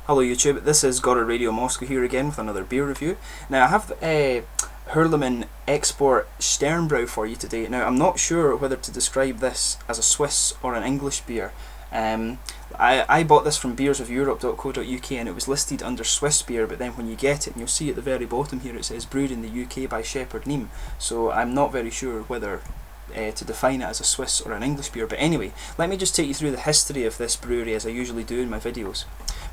Hello YouTube, this is Got Radio Moscow here again with another beer review. Now I have a Hürlimann Export Sternbrau for you today. Now I'm not sure whether to describe this as a Swiss or an English beer. I bought this from beersofeurope.co.uk and it was listed under Swiss beer, but then when you get it, and you'll see at the very bottom here, it says brewed in the UK by Shepherd Neame. So I'm not very sure whether to define it as a Swiss or an English beer. But anyway, let me just take you through the history of this brewery as I usually do in my videos.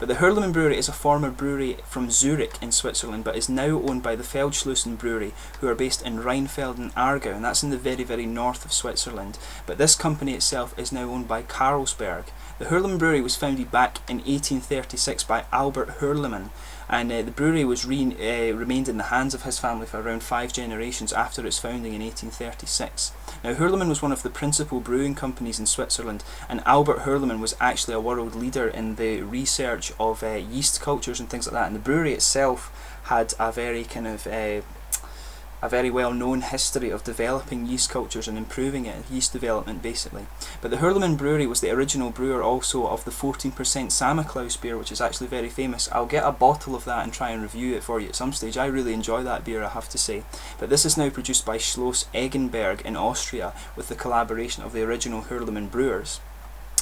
But the Hurlimann brewery is a former brewery from Zurich in Switzerland, but is now owned by the Feldschlösschen brewery, who are based in Rheinfeld and Aargau, and that's in the very north of Switzerland. But this company itself is now owned by Carlsberg. The Hurlimann brewery was founded back in 1836 by Albert Hürlimann, and the brewery was remained in the hands of his family for around 5 generations after its founding in 1836. Now Hurlimann was one of the principal brewing companies in Switzerland, and Albert Hürlimann was actually a world leader in the research of yeast cultures and things like that, and the brewery itself had a very a very well-known history of developing yeast cultures and improving it, yeast development basically. But the Hurlimann brewery was the original brewer also of the 14% Samichlaus beer, which is actually very famous. I'll get a bottle of that and try and review it for you at some stage. I really enjoy that beer, I have to say. But this is now produced by Schloss Eggenberg in Austria with the collaboration of the original Hurlimann brewers.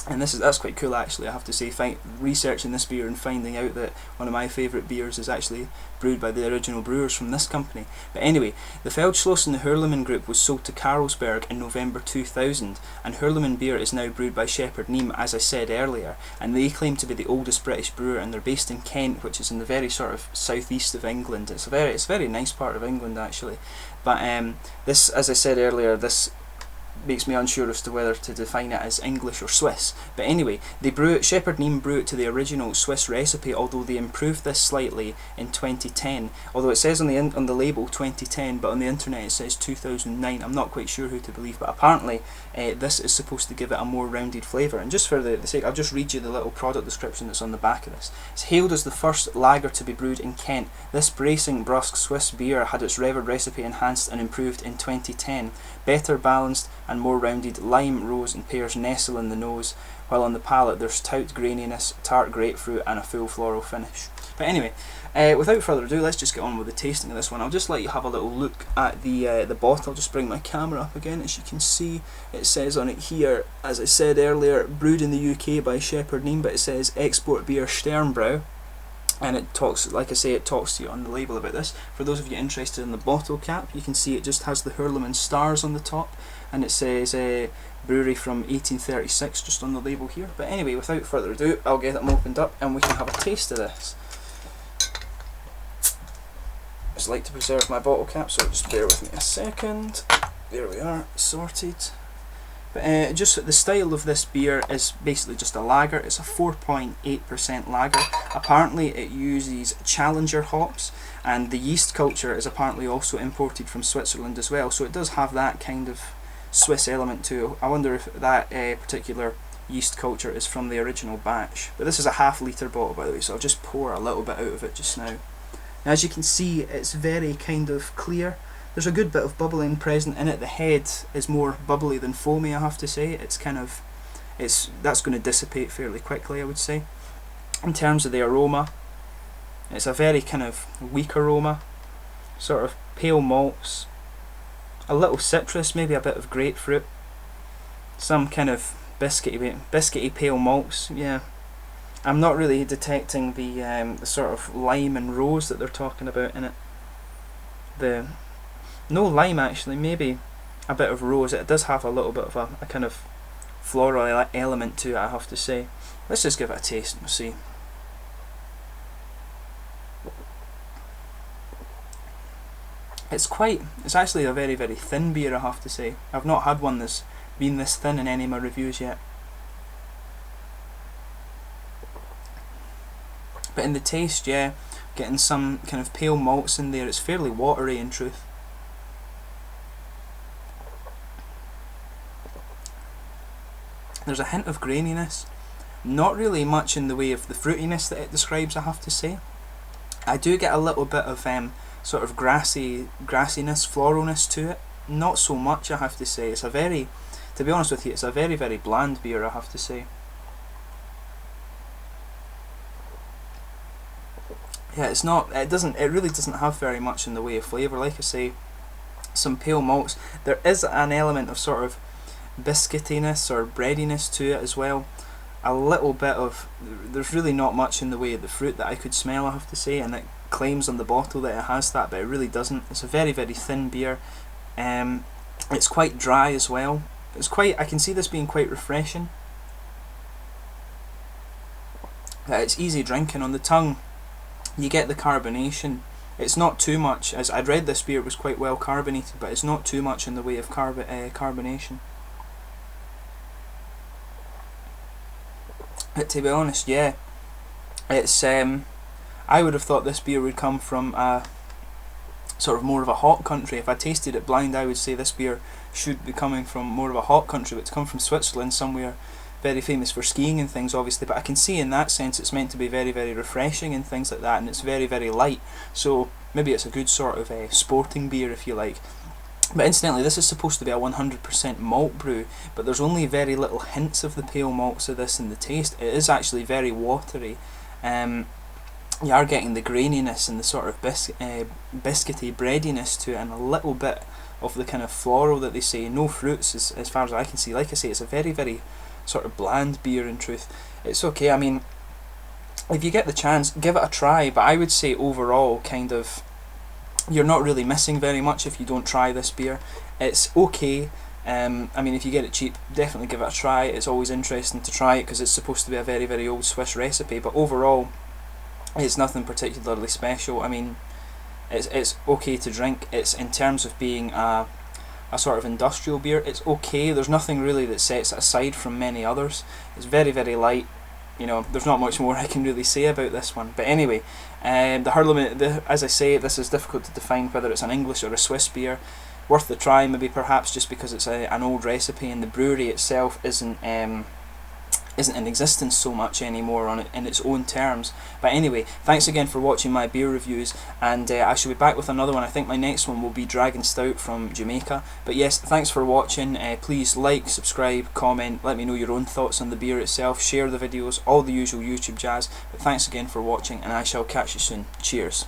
And that's quite cool actually, I have to say, researching this beer and finding out that one of my favourite beers is actually brewed by the original brewers from this company. But anyway, the Feldschlösschen Hurlimann group was sold to Carlsberg in November 2000, and Hurlimann beer is now brewed by Shepherd Neame, as I said earlier, and they claim to be the oldest British brewer, and they're based in Kent, which is in the very sort of southeast of England. It's a very nice part of England actually. But this, as I said earlier, this makes me unsure as to whether to define it as English or Swiss. But anyway, Shepherd Neame brew it to the original Swiss recipe, although they improved this slightly in 2010. Although it says on the label 2010, but on the internet it says 2009. I'm not quite sure who to believe, but apparently this is supposed to give it a more rounded flavour. And just for the sake, I'll just read you the little product description that's on the back of this. It's hailed as the first lager to be brewed in Kent. This bracing, brusque Swiss beer had its revered recipe enhanced and improved in 2010. Better balanced and more rounded, lime, rose and pears nestle in the nose, while on the palate there's stout graininess, tart grapefruit and a full floral finish. But anyway, without further ado, let's just get on with the tasting of this one. I'll just let you have a little look at the bottle. I'll just bring my camera up again. As you can see, it says on it here, as I said earlier, brewed in the UK by Shepherd Neame, but it says Export Beer Sternbrau. And it talks, like I say, it talks to you on the label about this. For those of you interested in the bottle cap, you can see it just has the Hurlimann stars on the top, and it says brewery from 1836 just on the label here. But anyway, without further ado, I'll get them opened up and we can have a taste of this. I just like to preserve my bottle cap, so just bear with me a second. There we are, sorted. But just the style of this beer is basically just a lager. It's a 4.8% lager. Apparently it uses Challenger hops, and the yeast culture is apparently also imported from Switzerland as well, so it does have that kind of Swiss element to it. I wonder if that particular yeast culture is from the original batch. But this is a half-litre bottle, by the way, so I'll just pour a little bit out of it just now. Now as you can see, it's very kind of clear. There's a good bit of bubbling present in it. The head is more bubbly than foamy, I have to say. That's going to dissipate fairly quickly, I would say. In terms of the aroma, it's a very kind of weak aroma, sort of pale malts, a little citrus, maybe a bit of grapefruit, some kind of biscuity pale malts. Yeah, I'm not really detecting the sort of lime and rose that they're talking about in it. No lime actually, maybe a bit of rose. It does have a little bit of a kind of floral element to it, I have to say. Let's just give it a taste and see. It's actually a very thin beer, I have to say. I've not had one that's been this thin in any of my reviews yet. But in the taste, yeah, getting some kind of pale malts in there. It's fairly watery in truth. There's a hint of graininess, not really much in the way of the fruitiness that it describes, I have to say. I do get a little bit of sort of grassiness, floralness to it. Not so much, I have to say. To be honest with you, it's a very bland beer, I have to say. yeah, it's not. It really doesn't have very much in the way of flavour. Like I say, some pale malts. There is an element of sort of biscuitiness or breadiness to it as well. A little bit of. There's really not much in the way of the fruit that I could smell, I have to say, and it claims on the bottle that it has that, but it really doesn't. It's a very, very thin beer. It's quite dry as well. I can see this being quite refreshing. It's easy drinking on the tongue. You get the carbonation. It's not too much, as I'd read this beer was quite well carbonated, but it's not too much in the way of carbonation. But to be honest, yeah, it's I would have thought this beer would come from a sort of more of a hot country. If I tasted it blind, I would say this beer should be coming from more of a hot country, but it's come from Switzerland, somewhere very famous for skiing and things, obviously, but I can see in that sense it's meant to be very, very refreshing and things like that, and it's very, very light, so maybe it's a good sort of sporting beer, if you like. But incidentally, this is supposed to be a 100% malt brew, but there's only very little hints of the pale malts of this in the taste. It is actually very watery. You are getting the graininess and the sort of biscuity breadiness to it, and a little bit of the kind of floral that they say. No fruits as far as I can see. Like I say, it's a very, very sort of bland beer in truth. It's okay, I mean, if you get the chance, give it a try, but I would say overall, kind of, you're not really missing very much if you don't try this beer. It's okay. I mean, if you get it cheap, definitely give it a try. It's always interesting to try it because it's supposed to be a very, very old Swiss recipe, but overall, it's nothing particularly special. I mean, it's okay to drink. It's, in terms of being a sort of industrial beer, it's okay. There's nothing really that sets it aside from many others. It's very, very light. You know, there's not much more I can really say about this one. But anyway, the Hurlimann, as I say, this is difficult to define whether it's an English or a Swiss beer. Worth the try, maybe perhaps just because it's an old recipe and the brewery itself isn't in existence so much anymore on it in its own terms. But anyway, thanks again for watching my beer reviews, and I shall be back with another one. I think my next one will be Dragon Stout from Jamaica. But yes, thanks for watching. Please like, subscribe, comment, let me know your own thoughts on the beer itself, share the videos, all the usual YouTube jazz. But thanks again for watching, and I shall catch you soon. Cheers.